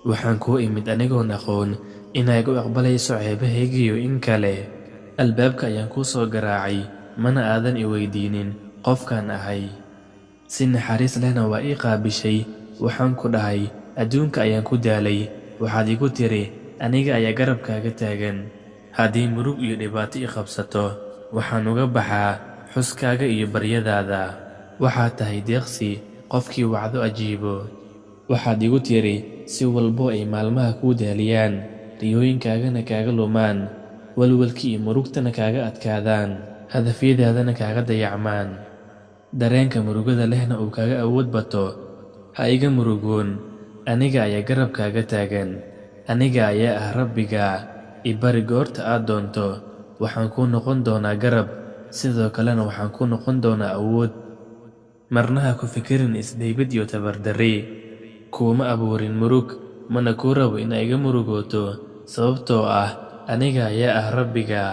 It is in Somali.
waxaan kuu imid anigoon aqoon inay igu aqbalayso ceebahaygiyo in kale. Albaabka ayaan kuu soo garaacay, mana aadan i weydiinin qofkaan ahay. Si naxariis lehna waa ii qaabishay. Waxaan ku dhahay, adduunka ayaan ku daalay. Waxaad igu tiri, aniga ayaa garabkaaga taagan. Haddii murug iyo dhibaato i qabsato, waxaan uga baxaa xuskaaga iyo baryadaada. Waxaad tahay deeqsi, qofkii wacdo ajiibo. Waxaad igu tiri, si walbo ay maalmaha kuu daaliyaan, riyooyinkaagana kaaga lumaan, walwalkii iyo murugtana kaaga adkaadaan, hadafyadaadana kaaga dayacmaan, dareenka murugada lehna uu kaaga awood bato. Ha iga murugoon, aniga ayaa garabkaaga taagan. Aniga ayaa ah Rabbiga, i bari goorta aad doonto. Waxaan kuu noqon doonaa garab, sidoo kalena waxaan kuu noqon doonaa awood. Marna ha ku fikirin isdhaybid iyo tabardarri. Kuuma abuurin murug, mana kuu rabo in ay iga murugooto, sababtoo ah aniga ayaa ah Rabbiga.